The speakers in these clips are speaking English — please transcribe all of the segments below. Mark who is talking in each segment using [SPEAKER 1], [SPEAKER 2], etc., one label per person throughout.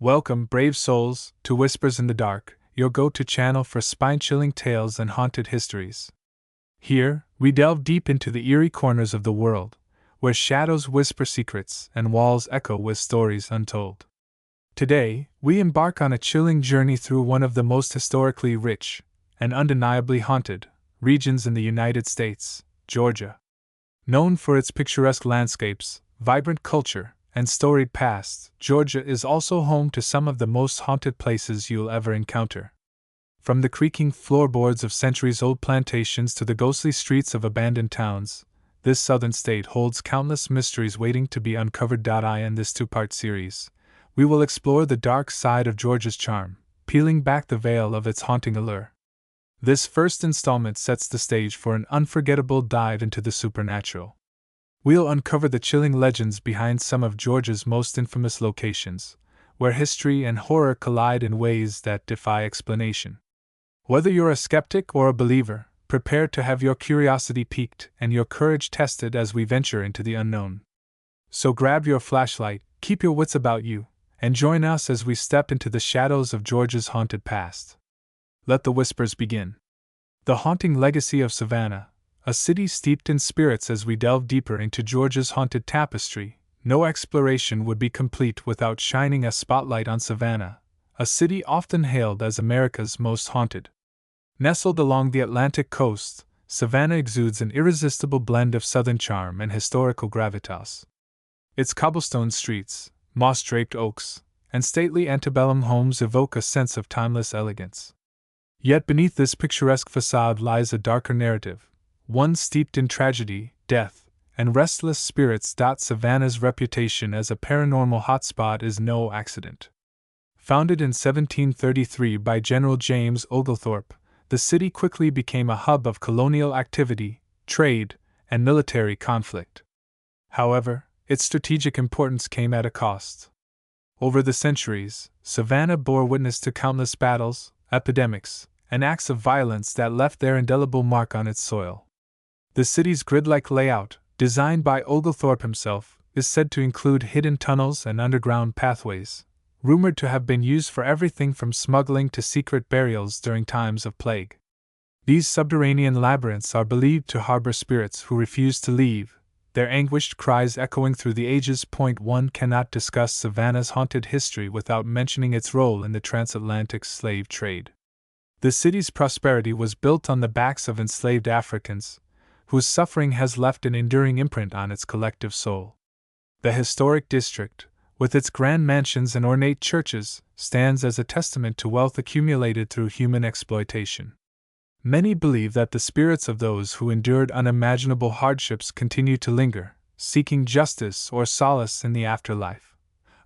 [SPEAKER 1] Welcome, brave souls, to Whispers in the Dark, your go-to channel for spine-chilling tales and haunted histories. Here, we delve deep into the eerie corners of the world, where shadows whisper secrets and walls echo with stories untold. Today, we embark on a chilling journey through one of the most historically rich and undeniably haunted regions in the United States, Georgia. Known for its picturesque landscapes, vibrant culture, and storied past, Georgia is also home to some of the most haunted places you'll ever encounter. From the creaking floorboards of centuries-old plantations to the ghostly streets of abandoned towns, this southern state holds countless mysteries waiting to be uncovered. In this two-part series, we will explore the dark side of Georgia's charm, peeling back the veil of its haunting allure. This first installment sets the stage for an unforgettable dive into the supernatural. We'll uncover the chilling legends behind some of Georgia's most infamous locations, where history and horror collide in ways that defy explanation. Whether you're a skeptic or a believer, prepare to have your curiosity piqued and your courage tested as we venture into the unknown. So grab your flashlight, keep your wits about you, and join us as we step into the shadows of Georgia's haunted past. Let the whispers begin. The haunting legacy of Savannah, a city steeped in spirits. As we delve deeper into Georgia's haunted tapestry, no exploration would be complete without shining a spotlight on Savannah, a city often hailed as America's most haunted. Nestled along the Atlantic coast, Savannah exudes an irresistible blend of southern charm and historical gravitas. Its cobblestone streets, moss-draped oaks, and stately antebellum homes evoke a sense of timeless elegance. Yet beneath this picturesque facade lies a darker narrative, one steeped in tragedy, death, and restless spirits. Savannah's reputation as a paranormal hotspot is no accident. Founded in 1733 by General James Oglethorpe, the city quickly became a hub of colonial activity, trade, and military conflict. However, its strategic importance came at a cost. Over the centuries, Savannah bore witness to countless battles, epidemics, and acts of violence that left their indelible mark on its soil. The city's grid-like layout, designed by Oglethorpe himself, is said to include hidden tunnels and underground pathways, rumored to have been used for everything from smuggling to secret burials during times of plague. These subterranean labyrinths are believed to harbor spirits who refuse to leave, their anguished cries echoing through the ages. One cannot discuss Savannah's haunted history without mentioning its role in the transatlantic slave trade. The city's prosperity was built on the backs of enslaved Africans, whose suffering has left an enduring imprint on its collective soul. The historic district, with its grand mansions and ornate churches, stands as a testament to wealth accumulated through human exploitation. Many believe that the spirits of those who endured unimaginable hardships continue to linger, seeking justice or solace in the afterlife.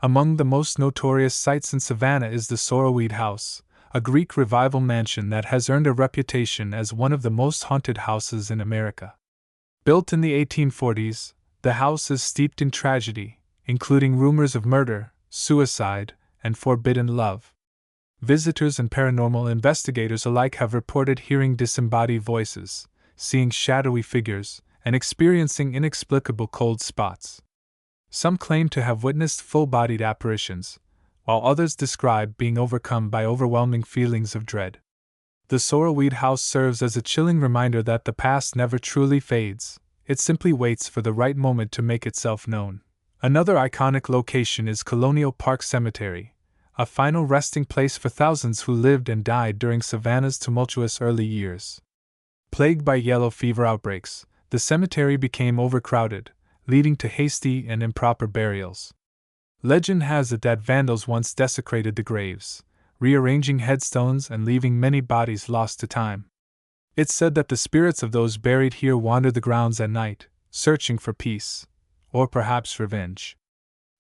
[SPEAKER 1] Among the most notorious sites in Savannah is the Sorrel-Weed House, a Greek revival mansion that has earned a reputation as one of the most haunted houses in America. Built in the 1840s, the house is steeped in tragedy, including rumors of murder, suicide, and forbidden love. Visitors and paranormal investigators alike have reported hearing disembodied voices, seeing shadowy figures, and experiencing inexplicable cold spots. Some claim to have witnessed full-bodied apparitions, while others describe being overcome by overwhelming feelings of dread. The Sorrel-Weed House serves as a chilling reminder that the past never truly fades, it simply waits for the right moment to make itself known. Another iconic location is Colonial Park Cemetery, a final resting place for thousands who lived and died during Savannah's tumultuous early years. Plagued by yellow fever outbreaks, the cemetery became overcrowded, leading to hasty and improper burials. Legend has it that vandals once desecrated the graves, rearranging headstones and leaving many bodies lost to time. It's said that the spirits of those buried here wander the grounds at night, searching for peace, or perhaps revenge.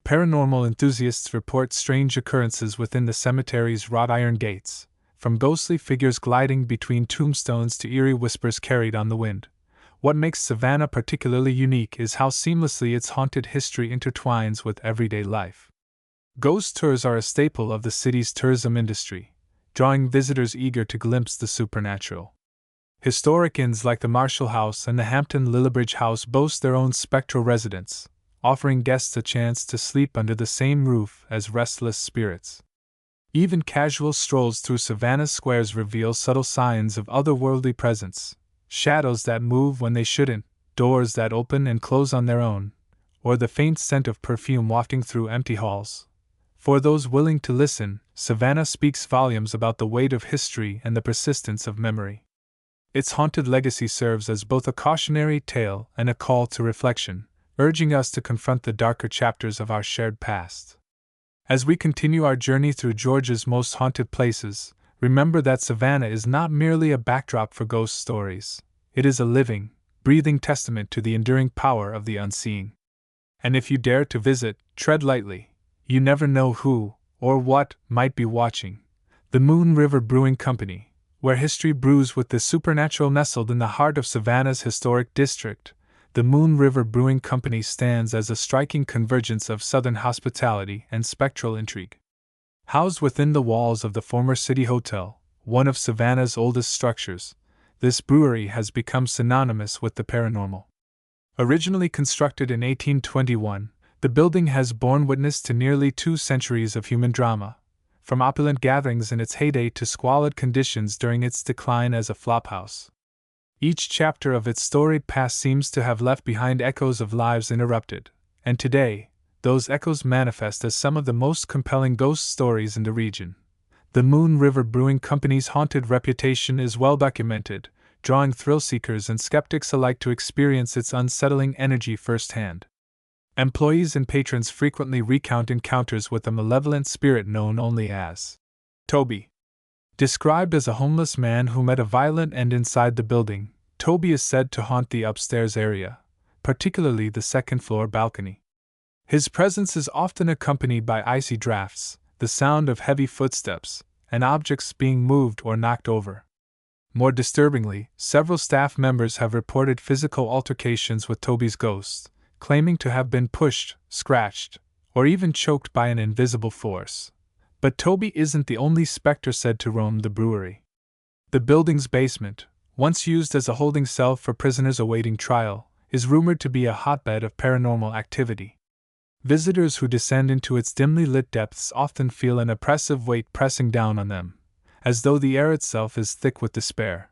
[SPEAKER 1] Paranormal enthusiasts report strange occurrences within the cemetery's wrought iron gates, from ghostly figures gliding between tombstones to eerie whispers carried on the wind. What makes Savannah particularly unique is how seamlessly its haunted history intertwines with everyday life. Ghost tours are a staple of the city's tourism industry, drawing visitors eager to glimpse the supernatural. Historic inns like the Marshall House and the Hampton Lillibridge House boast their own spectral residents, offering guests a chance to sleep under the same roof as restless spirits. Even casual strolls through Savannah's squares reveal subtle signs of otherworldly presence: shadows that move when they shouldn't, doors that open and close on their own, or the faint scent of perfume wafting through empty halls. For those willing to listen, Savannah speaks volumes about the weight of history and the persistence of memory. Its haunted legacy serves as both a cautionary tale and a call to reflection, urging us to confront the darker chapters of our shared past. As we continue our journey through Georgia's most haunted places, remember that Savannah is not merely a backdrop for ghost stories. It is a living, breathing testament to the enduring power of the unseen. And if you dare to visit, tread lightly. You never know who, or what, might be watching. The Moon River Brewing Company, where history brews with the supernatural nestled in the heart of Savannah's historic district, the Moon River Brewing Company stands as a striking convergence of Southern hospitality and spectral intrigue. Housed within the walls of the former City Hotel, one of Savannah's oldest structures, this brewery has become synonymous with the paranormal. Originally constructed in 1821, the building has borne witness to nearly 2 centuries of human drama, from opulent gatherings in its heyday to squalid conditions during its decline as a flophouse. Each chapter of its storied past seems to have left behind echoes of lives interrupted, and today, those echoes manifest as some of the most compelling ghost stories in the region. The Moon River Brewing Company's haunted reputation is well documented, drawing thrill-seekers and skeptics alike to experience its unsettling energy firsthand. Employees and patrons frequently recount encounters with a malevolent spirit known only as Toby. Described as a homeless man who met a violent end inside the building, Toby is said to haunt the upstairs area, particularly the second-floor balcony. His presence is often accompanied by icy drafts, the sound of heavy footsteps, and objects being moved or knocked over. More disturbingly, several staff members have reported physical altercations with Toby's ghost, claiming to have been pushed, scratched, or even choked by an invisible force. But Toby isn't the only specter said to roam the brewery. The building's basement, once used as a holding cell for prisoners awaiting trial, is rumored to be a hotbed of paranormal activity. Visitors who descend into its dimly lit depths often feel an oppressive weight pressing down on them, as though the air itself is thick with despair.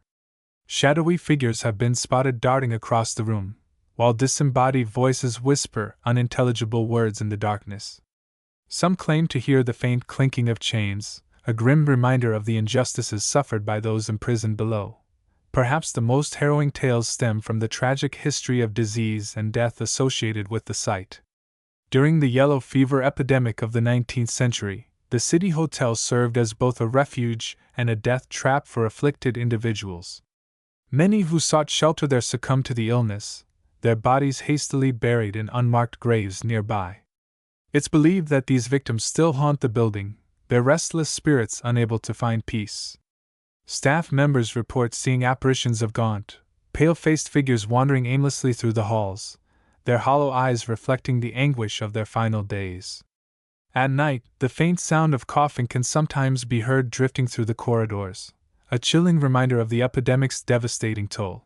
[SPEAKER 1] Shadowy figures have been spotted darting across the room, while disembodied voices whisper unintelligible words in the darkness. Some claim to hear the faint clinking of chains, a grim reminder of the injustices suffered by those imprisoned below. Perhaps the most harrowing tales stem from the tragic history of disease and death associated with the site. During the yellow fever epidemic of the 19th century, the City Hotel served as both a refuge and a death trap for afflicted individuals. Many who sought shelter there succumbed to the illness, their bodies hastily buried in unmarked graves nearby. It's believed that these victims still haunt the building, their restless spirits unable to find peace. Staff members report seeing apparitions of gaunt, pale-faced figures wandering aimlessly through the halls, their hollow eyes reflecting the anguish of their final days. At night, the faint sound of coughing can sometimes be heard drifting through the corridors, a chilling reminder of the epidemic's devastating toll.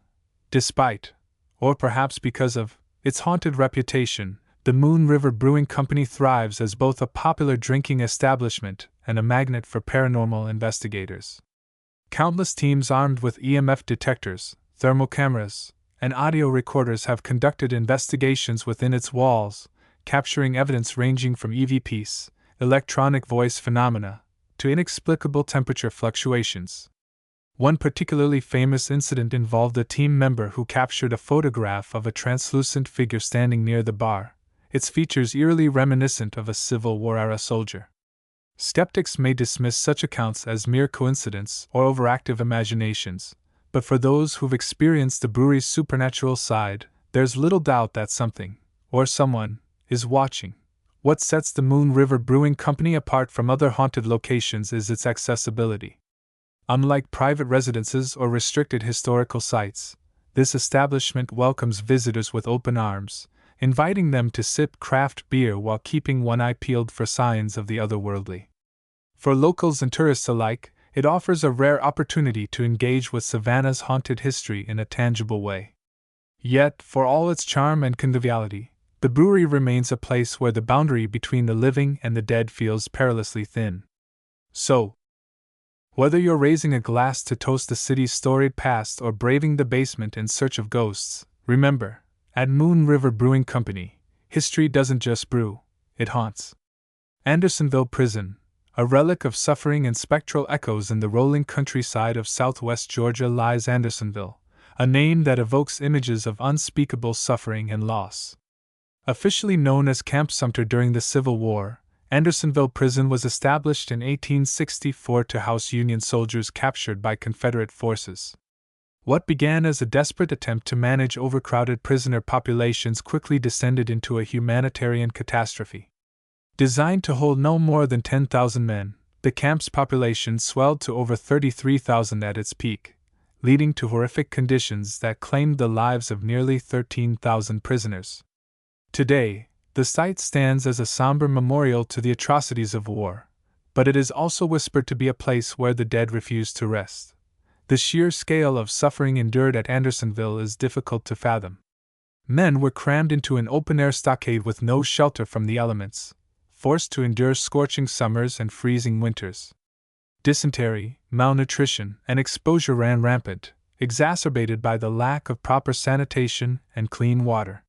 [SPEAKER 1] Despite, or perhaps because of, its haunted reputation, the Moon River Brewing Company thrives as both a popular drinking establishment and a magnet for paranormal investigators. Countless teams armed with EMF detectors, thermal cameras, and audio recorders have conducted investigations within its walls, capturing evidence ranging from EVPs, electronic voice phenomena, to inexplicable temperature fluctuations. One particularly famous incident involved a team member who captured a photograph of a translucent figure standing near the bar, its features eerily reminiscent of a Civil War-era soldier. Skeptics may dismiss such accounts as mere coincidence or overactive imaginations, but for those who've experienced the brewery's supernatural side, there's little doubt that something, or someone, is watching. What sets the Moon River Brewing Company apart from other haunted locations is its accessibility. Unlike private residences or restricted historical sites, this establishment welcomes visitors with open arms, inviting them to sip craft beer while keeping one eye peeled for signs of the otherworldly. For locals and tourists alike, it offers a rare opportunity to engage with Savannah's haunted history in a tangible way. Yet, for all its charm and conviviality, the brewery remains a place where the boundary between the living and the dead feels perilously thin. So, whether you're raising a glass to toast the city's storied past or braving the basement in search of ghosts, remember, at Moon River Brewing Company, history doesn't just brew, it haunts. Andersonville Prison, a relic of suffering and spectral echoes in the rolling countryside of southwest Georgia, lies Andersonville, a name that evokes images of unspeakable suffering and loss. Officially known as Camp Sumter during the Civil War, Andersonville Prison was established in 1864 to house Union soldiers captured by Confederate forces. What began as a desperate attempt to manage overcrowded prisoner populations quickly descended into a humanitarian catastrophe. Designed to hold no more than 10,000 men, the camp's population swelled to over 33,000 at its peak, leading to horrific conditions that claimed the lives of nearly 13,000 prisoners. Today, the site stands as a somber memorial to the atrocities of war, but it is also whispered to be a place where the dead refuse to rest. The sheer scale of suffering endured at Andersonville is difficult to fathom. Men were crammed into an open-air stockade with no shelter from the elements, forced to endure scorching summers and freezing winters. Dysentery, malnutrition, and exposure ran rampant, exacerbated by the lack of proper sanitation and clean water.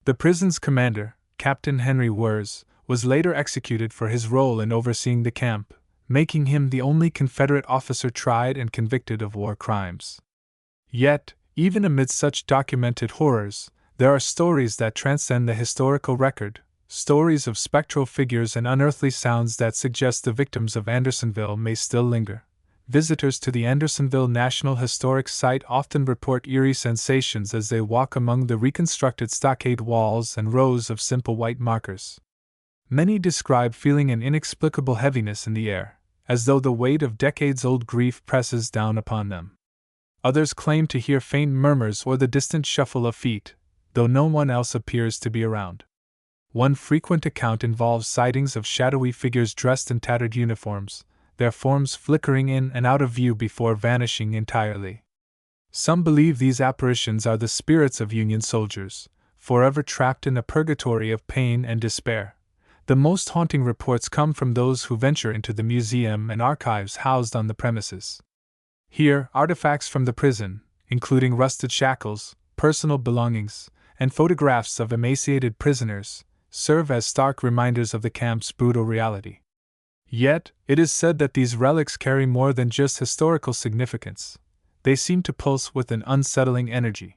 [SPEAKER 1] The prison's commander, Captain Henry Wirz, was later executed for his role in overseeing the camp, making him the only Confederate officer tried and convicted of war crimes. Yet, even amid such documented horrors, there are stories that transcend the historical record, stories of spectral figures and unearthly sounds that suggest the victims of Andersonville may still linger. Visitors to the Andersonville National Historic Site often report eerie sensations as they walk among the reconstructed stockade walls and rows of simple white markers. Many describe feeling an inexplicable heaviness in the air, as though the weight of decades-old grief presses down upon them. Others claim to hear faint murmurs or the distant shuffle of feet, though no one else appears to be around. One frequent account involves sightings of shadowy figures dressed in tattered uniforms, their forms flickering in and out of view before vanishing entirely. Some believe these apparitions are the spirits of Union soldiers, forever trapped in a purgatory of pain and despair. The most haunting reports come from those who venture into the museum and archives housed on the premises. Here, artifacts from the prison, including rusted shackles, personal belongings, and photographs of emaciated prisoners, serve as stark reminders of the camp's brutal reality. Yet, it is said that these relics carry more than just historical significance. They seem to pulse with an unsettling energy.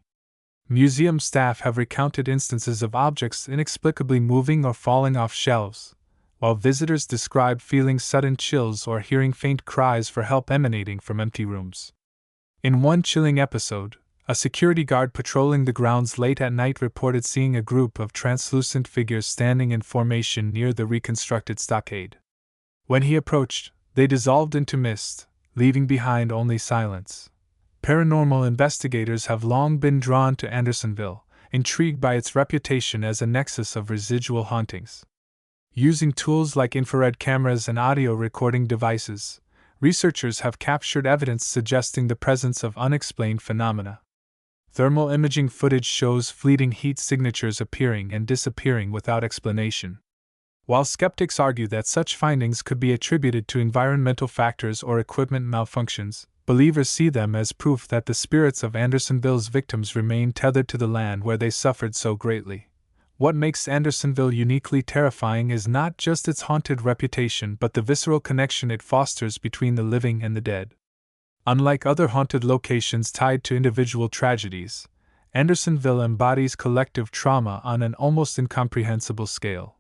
[SPEAKER 1] Museum staff have recounted instances of objects inexplicably moving or falling off shelves, while visitors describe feeling sudden chills or hearing faint cries for help emanating from empty rooms. In one chilling episode, a security guard patrolling the grounds late at night reported seeing a group of translucent figures standing in formation near the reconstructed stockade. When he approached, they dissolved into mist, leaving behind only silence. Paranormal investigators have long been drawn to Andersonville, intrigued by its reputation as a nexus of residual hauntings. Using tools like infrared cameras and audio recording devices, researchers have captured evidence suggesting the presence of unexplained phenomena. Thermal imaging footage shows fleeting heat signatures appearing and disappearing without explanation. While skeptics argue that such findings could be attributed to environmental factors or equipment malfunctions, believers see them as proof that the spirits of Andersonville's victims remain tethered to the land where they suffered so greatly. What makes Andersonville uniquely terrifying is not just its haunted reputation but the visceral connection it fosters between the living and the dead. Unlike other haunted locations tied to individual tragedies, Andersonville embodies collective trauma on an almost incomprehensible scale.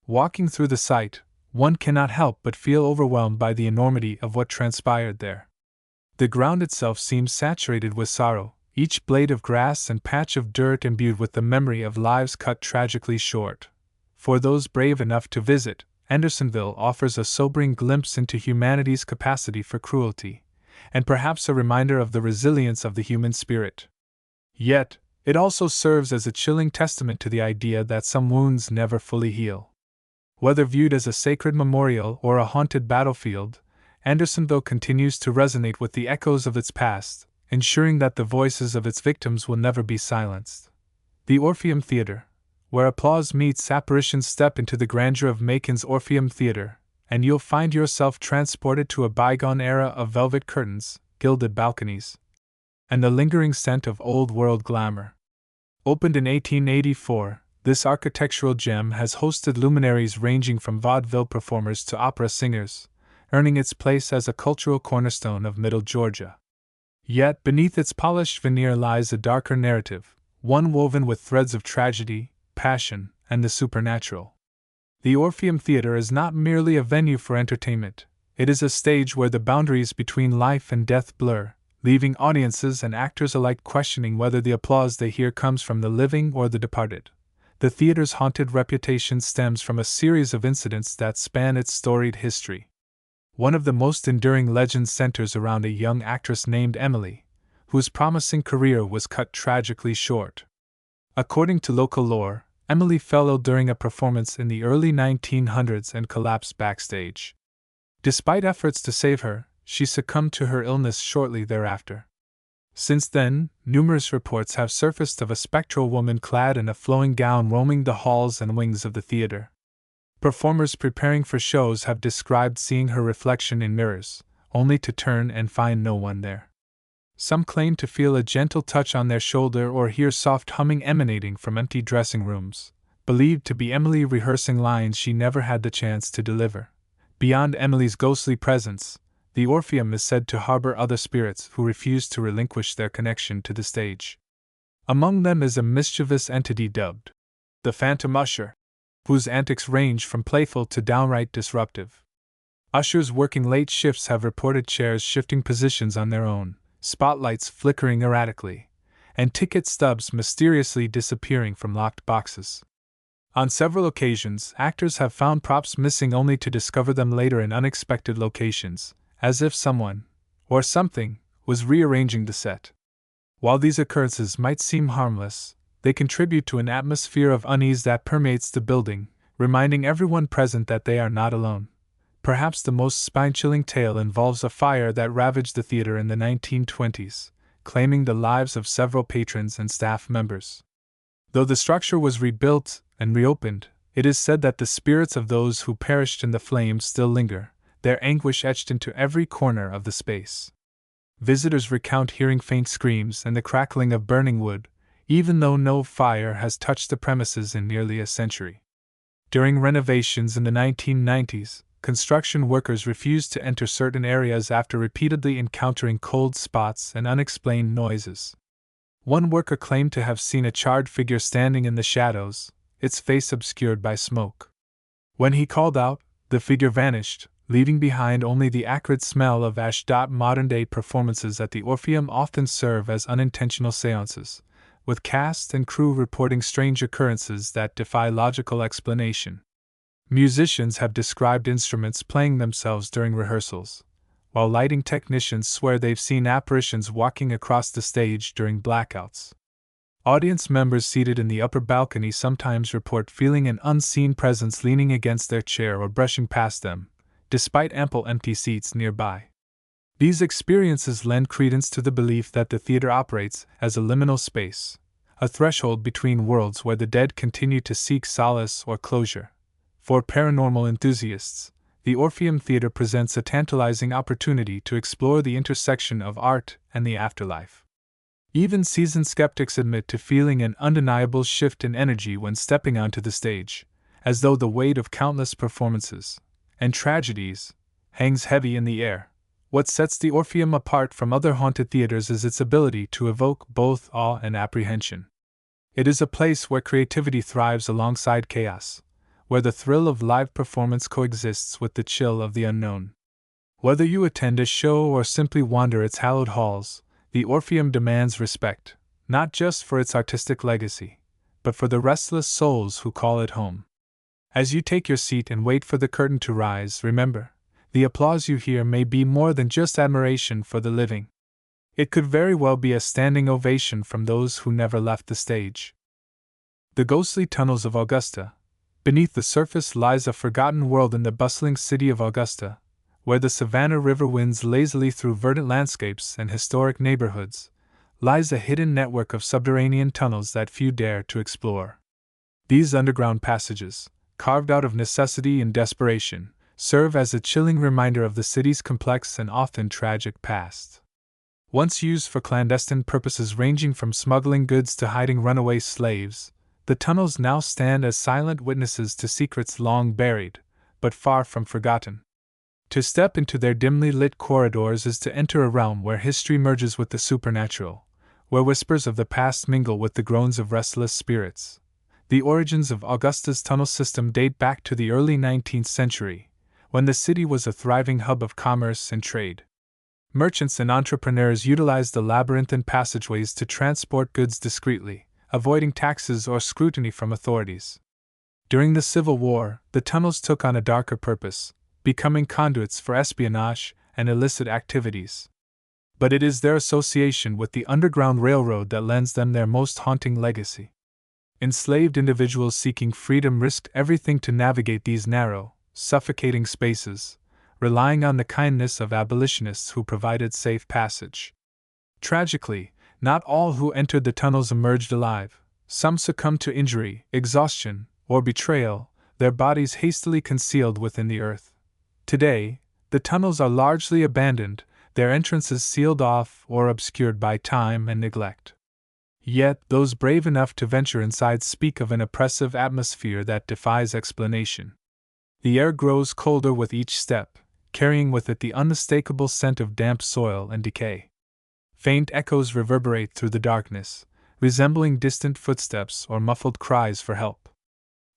[SPEAKER 1] Walking through the site, one cannot help but feel overwhelmed by the enormity of what transpired there. The ground itself seems saturated with sorrow, each blade of grass and patch of dirt imbued with the memory of lives cut tragically short. For those brave enough to visit, Andersonville offers a sobering glimpse into humanity's capacity for cruelty, and perhaps a reminder of the resilience of the human spirit. Yet, it also serves as a chilling testament to the idea that some wounds never fully heal. Whether viewed as a sacred memorial or a haunted battlefield, Andersonville continues to resonate with the echoes of its past, ensuring that the voices of its victims will never be silenced. The Orpheum Theater, where applause meets apparitions, step into the grandeur of Macon's Orpheum Theater, and you'll find yourself transported to a bygone era of velvet curtains, gilded balconies, and the lingering scent of old-world glamour. Opened in 1884, this architectural gem has hosted luminaries ranging from vaudeville performers to opera singers, earning its place as a cultural cornerstone of Middle Georgia. Yet beneath its polished veneer lies a darker narrative, one woven with threads of tragedy, passion, and the supernatural. The Orpheum Theater is not merely a venue for entertainment, it is a stage where the boundaries between life and death blur, leaving audiences and actors alike questioning whether the applause they hear comes from the living or the departed. The theater's haunted reputation stems from a series of incidents that span its storied history. One of the most enduring legends centers around a young actress named Emily, whose promising career was cut tragically short. According to local lore, Emily fell ill during a performance in the early 1900s and collapsed backstage. Despite efforts to save her, she succumbed to her illness shortly thereafter. Since then, numerous reports have surfaced of a spectral woman clad in a flowing gown roaming the halls and wings of the theater. Performers preparing for shows have described seeing her reflection in mirrors, only to turn and find no one there. Some claim to feel a gentle touch on their shoulder or hear soft humming emanating from empty dressing rooms, believed to be Emily rehearsing lines she never had the chance to deliver. Beyond Emily's ghostly presence, the Orpheum is said to harbor other spirits who refuse to relinquish their connection to the stage. Among them is a mischievous entity dubbed the Phantom Usher, whose antics range from playful to downright disruptive. Ushers working late shifts have reported chairs shifting positions on their own, spotlights flickering erratically, and ticket stubs mysteriously disappearing from locked boxes. On several occasions, actors have found props missing only to discover them later in unexpected locations, as if someone, or something, was rearranging the set. While these occurrences might seem harmless, they contribute to an atmosphere of unease that permeates the building, reminding everyone present that they are not alone. Perhaps the most spine-chilling tale involves a fire that ravaged the theater in the 1920s, claiming the lives of several patrons and staff members. Though the structure was rebuilt and reopened, it is said that the spirits of those who perished in the flames still linger, their anguish etched into every corner of the space. Visitors recount hearing faint screams and the crackling of burning wood, even though no fire has touched the premises in nearly a century. During renovations in the 1990s, construction workers refused to enter certain areas after repeatedly encountering cold spots and unexplained noises. One worker claimed to have seen a charred figure standing in the shadows, its face obscured by smoke. When he called out, the figure vanished, leaving behind only the acrid smell of ash. Modern-day performances at the Orpheum often serve as unintentional seances, with cast and crew reporting strange occurrences that defy logical explanation. Musicians have described instruments playing themselves during rehearsals, while lighting technicians swear they've seen apparitions walking across the stage during blackouts. Audience members seated in the upper balcony sometimes report feeling an unseen presence leaning against their chair or brushing past them, despite ample empty seats nearby. These experiences lend credence to the belief that the theater operates as a liminal space, a threshold between worlds where the dead continue to seek solace or closure. For paranormal enthusiasts, the Orpheum Theater presents a tantalizing opportunity to explore the intersection of art and the afterlife. Even seasoned skeptics admit to feeling an undeniable shift in energy when stepping onto the stage, as though the weight of countless performances and tragedies hangs heavy in the air. What sets the Orpheum apart from other haunted theaters is its ability to evoke both awe and apprehension. It is a place where creativity thrives alongside chaos, where the thrill of live performance coexists with the chill of the unknown. Whether you attend a show or simply wander its hallowed halls, the Orpheum demands respect, not just for its artistic legacy, but for the restless souls who call it home. As you take your seat and wait for the curtain to rise, remember, the applause you hear may be more than just admiration for the living. It could very well be a standing ovation from those who never left the stage. The ghostly tunnels of Augusta. Beneath the surface lies a forgotten world in the bustling city of Augusta, where the Savannah River winds lazily through verdant landscapes and historic neighborhoods, lies a hidden network of subterranean tunnels that few dare to explore. These underground passages, carved out of necessity and desperation, serve as a chilling reminder of the city's complex and often tragic past. Once used for clandestine purposes ranging from smuggling goods to hiding runaway slaves, the tunnels now stand as silent witnesses to secrets long buried, but far from forgotten. To step into their dimly lit corridors is to enter a realm where history merges with the supernatural, where whispers of the past mingle with the groans of restless spirits. The origins of Augusta's tunnel system date back to the early 19th century, when the city was a thriving hub of commerce and trade. Merchants and entrepreneurs utilized the labyrinthine passageways to transport goods discreetly, avoiding taxes or scrutiny from authorities. During the Civil War, the tunnels took on a darker purpose, becoming conduits for espionage and illicit activities. But it is their association with the Underground Railroad that lends them their most haunting legacy. Enslaved individuals seeking freedom risked everything to navigate these narrow, suffocating spaces, relying on the kindness of abolitionists who provided safe passage. Tragically, not all who entered the tunnels emerged alive. Some succumbed to injury, exhaustion, or betrayal, their bodies hastily concealed within the earth. Today, the tunnels are largely abandoned, their entrances sealed off or obscured by time and neglect. Yet, those brave enough to venture inside speak of an oppressive atmosphere that defies explanation. The air grows colder with each step, carrying with it the unmistakable scent of damp soil and decay. Faint echoes reverberate through the darkness, resembling distant footsteps or muffled cries for help.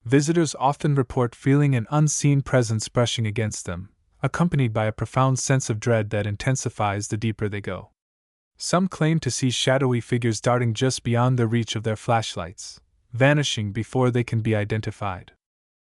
[SPEAKER 1] Visitors often report feeling an unseen presence brushing against them, accompanied by a profound sense of dread that intensifies the deeper they go. Some claim to see shadowy figures darting just beyond the reach of their flashlights, vanishing before they can be identified.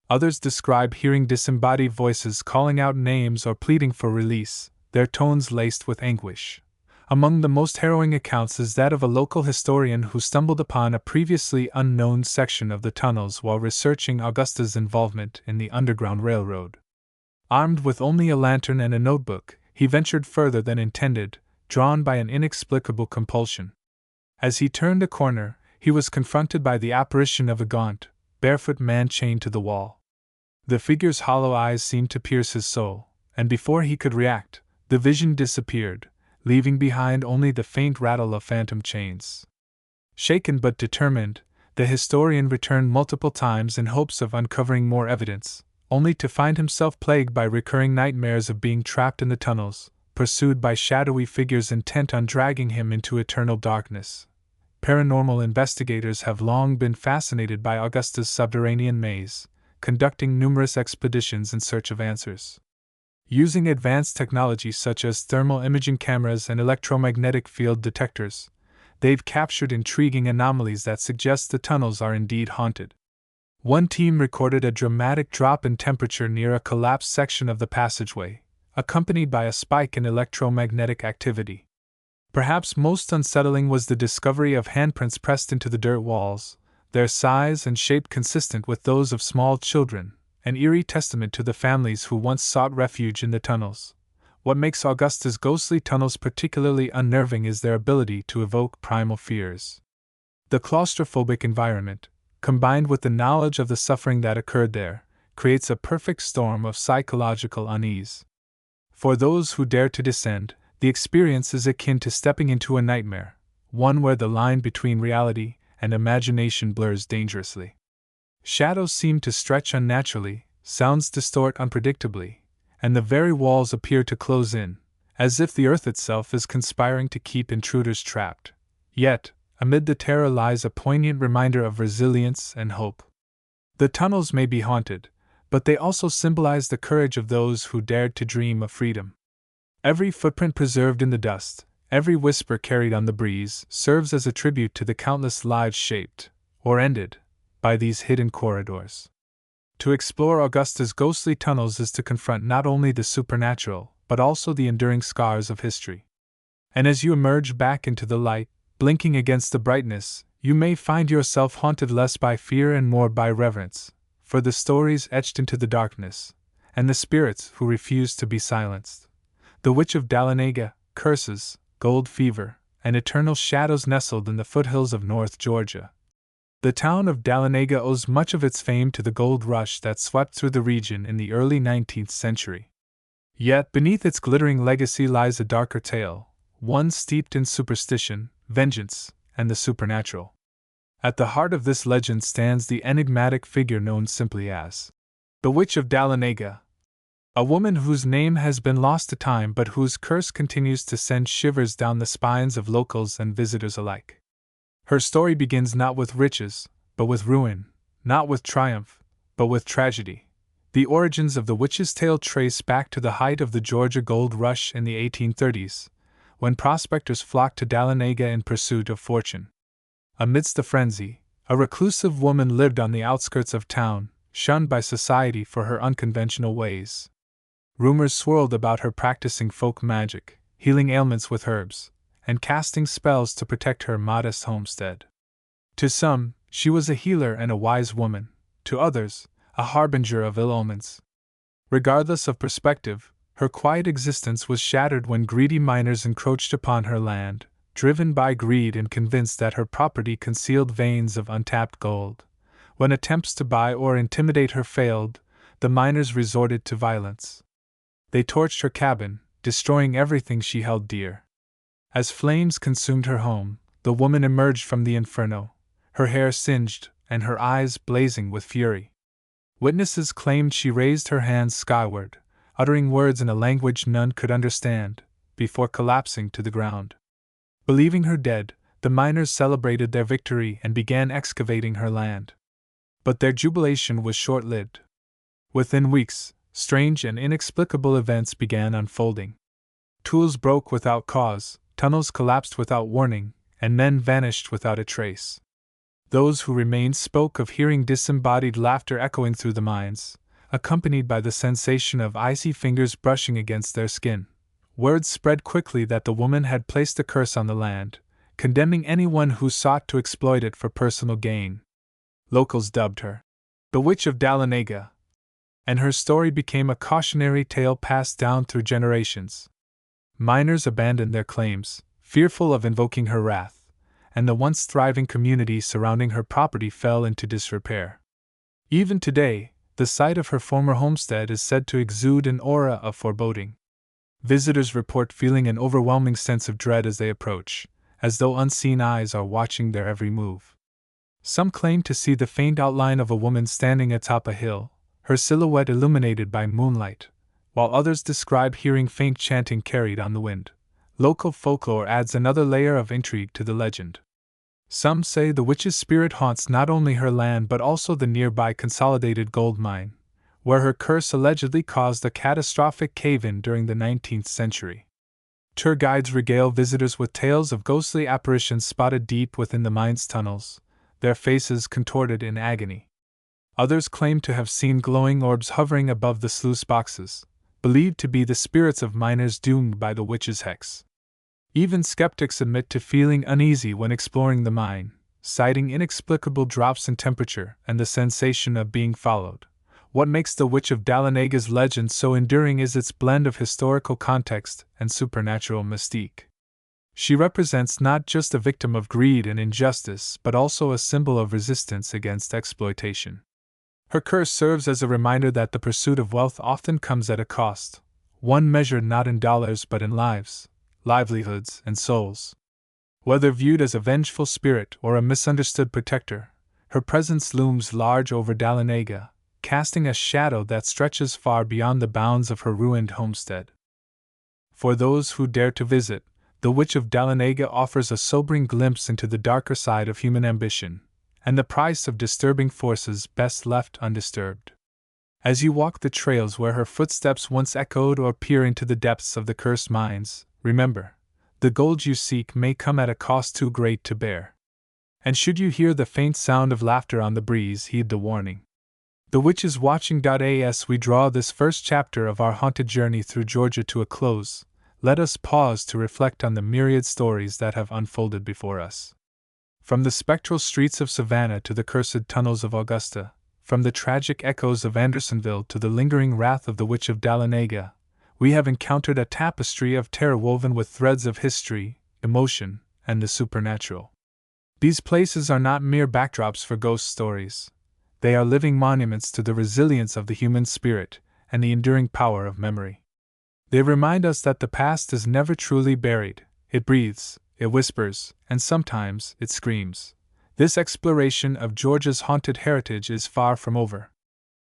[SPEAKER 1] Others describe hearing disembodied voices calling out names or pleading for release, their tones laced with anguish. Among the most harrowing accounts is that of a local historian who stumbled upon a previously unknown section of the tunnels while researching Augusta's involvement in the Underground Railroad. Armed with only a lantern and a notebook, he ventured further than intended, drawn by an inexplicable compulsion. As he turned a corner, he was confronted by the apparition of a gaunt, barefoot man chained to the wall. The figure's hollow eyes seemed to pierce his soul, and before he could react, the vision disappeared, leaving behind only the faint rattle of phantom chains. Shaken but determined, the historian returned multiple times in hopes of uncovering more evidence, only to find himself plagued by recurring nightmares of being trapped in the tunnels, pursued by shadowy figures intent on dragging him into eternal darkness. Paranormal investigators have long been fascinated by Augusta's subterranean maze, conducting numerous expeditions in search of answers. Using advanced technology such as thermal imaging cameras and electromagnetic field detectors, they've captured intriguing anomalies that suggest the tunnels are indeed haunted. One team recorded a dramatic drop in temperature near a collapsed section of the passageway, accompanied by a spike in electromagnetic activity. Perhaps most unsettling was the discovery of handprints pressed into the dirt walls, their size and shape consistent with those of small children, an eerie testament to the families who once sought refuge in the tunnels. What makes Augusta's ghostly tunnels particularly unnerving is their ability to evoke primal fears. The claustrophobic environment, combined with the knowledge of the suffering that occurred there, creates a perfect storm of psychological unease. For those who dare to descend, the experience is akin to stepping into a nightmare, one where the line between reality and imagination blurs dangerously. Shadows seem to stretch unnaturally, sounds distort unpredictably, and the very walls appear to close in, as if the earth itself is conspiring to keep intruders trapped. Yet, amid the terror lies a poignant reminder of resilience and hope. The tunnels may be haunted, but they also symbolize the courage of those who dared to dream of freedom. Every footprint preserved in the dust, every whisper carried on the breeze, serves as a tribute to the countless lives shaped, or ended, by these hidden corridors. To explore Augusta's ghostly tunnels is to confront not only the supernatural, but also the enduring scars of history. And as you emerge back into the light, blinking against the brightness, you may find yourself haunted less by fear and more by reverence, for the stories etched into the darkness, and the spirits who refuse to be silenced. The Witch of Dahlonega, curses, gold fever, and eternal shadows nestled in the foothills of North Georgia. The town of Dahlonega owes much of its fame to the gold rush that swept through the region in the early 19th century. Yet beneath its glittering legacy lies a darker tale, one steeped in superstition, vengeance, and the supernatural. At the heart of this legend stands the enigmatic figure known simply as the Witch of Dahlonega, a woman whose name has been lost to time but whose curse continues to send shivers down the spines of locals and visitors alike. Her story begins not with riches, but with ruin, not with triumph, but with tragedy. The origins of the witch's tale trace back to the height of the Georgia gold rush in the 1830s, when prospectors flocked to Dahlonega in pursuit of fortune. Amidst the frenzy, a reclusive woman lived on the outskirts of town, shunned by society for her unconventional ways. Rumors swirled about her practicing folk magic, healing ailments with herbs, and casting spells to protect her modest homestead. To some, she was a healer and a wise woman; to others, a harbinger of ill omens. Regardless of perspective, her quiet existence was shattered when greedy miners encroached upon her land, driven by greed and convinced that her property concealed veins of untapped gold. When attempts to buy or intimidate her failed, the miners resorted to violence. They torched her cabin, destroying everything she held dear. As flames consumed her home, the woman emerged from the inferno, her hair singed and her eyes blazing with fury. Witnesses claimed she raised her hands skyward, uttering words in a language none could understand, before collapsing to the ground. Believing her dead, the miners celebrated their victory and began excavating her land. But their jubilation was short-lived. Within weeks, strange and inexplicable events began unfolding. Tools broke without cause, tunnels collapsed without warning, and men vanished without a trace. Those who remained spoke of hearing disembodied laughter echoing through the mines, accompanied by the sensation of icy fingers brushing against their skin. Word spread quickly that the woman had placed a curse on the land, condemning anyone who sought to exploit it for personal gain. Locals dubbed her the Witch of Dahlonega, and her story became a cautionary tale passed down through generations. Miners abandoned their claims, fearful of invoking her wrath, and the once thriving community surrounding her property fell into disrepair. Even today, the site of her former homestead is said to exude an aura of foreboding. Visitors report feeling an overwhelming sense of dread as they approach, as though unseen eyes are watching their every move. Some claim to see the faint outline of a woman standing atop a hill, her silhouette illuminated by moonlight, while others describe hearing faint chanting carried on the wind. Local folklore adds another layer of intrigue to the legend. Some say the witch's spirit haunts not only her land but also the nearby Consolidated gold mine, where her curse allegedly caused a catastrophic cave-in during the 19th century. Tour guides regale visitors with tales of ghostly apparitions spotted deep within the mine's tunnels, their faces contorted in agony. Others claim to have seen glowing orbs hovering above the sluice boxes, believed to be the spirits of miners doomed by the witch's hex. Even skeptics admit to feeling uneasy when exploring the mine, citing inexplicable drops in temperature and the sensation of being followed. What makes the Witch of Dahlonaga's legend so enduring is its blend of historical context and supernatural mystique. She represents not just a victim of greed and injustice but also a symbol of resistance against exploitation. Her curse serves as a reminder that the pursuit of wealth often comes at a cost, one measured not in dollars but in lives, livelihoods, and souls. Whether viewed as a vengeful spirit or a misunderstood protector, her presence looms large over Dahlonega, casting a shadow that stretches far beyond the bounds of her ruined homestead. For those who dare to visit, the Witch of Dahlonega offers a sobering glimpse into the darker side of human ambition, and the price of disturbing forces best left undisturbed. As you walk the trails where her footsteps once echoed or peer into the depths of the cursed mines, remember, the gold you seek may come at a cost too great to bear. And should you hear the faint sound of laughter on the breeze, heed the warning. The Witch is watching. As we draw this first chapter of our haunted journey through Georgia to a close, let us pause to reflect on the myriad stories that have unfolded before us. From the spectral streets of Savannah to the cursed tunnels of Augusta, from the tragic echoes of Andersonville to the lingering wrath of the Witch of Dahlonega, we have encountered a tapestry of terror woven with threads of history, emotion, and the supernatural. These places are not mere backdrops for ghost stories. They are living monuments to the resilience of the human spirit and the enduring power of memory. They remind us that the past is never truly buried. It breathes, it whispers, and sometimes it screams. This exploration of Georgia's haunted heritage is far from over.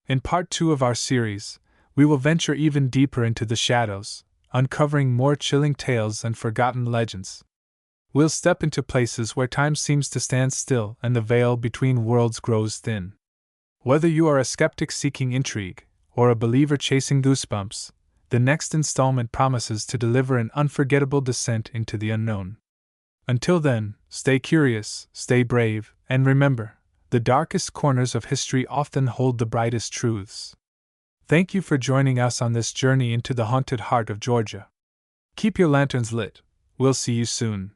[SPEAKER 1] In part 2 of our series, we will venture even deeper into the shadows, uncovering more chilling tales and forgotten legends. We'll step into places where time seems to stand still and the veil between worlds grows thin. Whether you are a skeptic seeking intrigue, or a believer chasing goosebumps, the next installment promises to deliver an unforgettable descent into the unknown. Until then, stay curious, stay brave, and remember, the darkest corners of history often hold the brightest truths. Thank you for joining us on this journey into the haunted heart of Georgia. Keep your lanterns lit. We'll see you soon.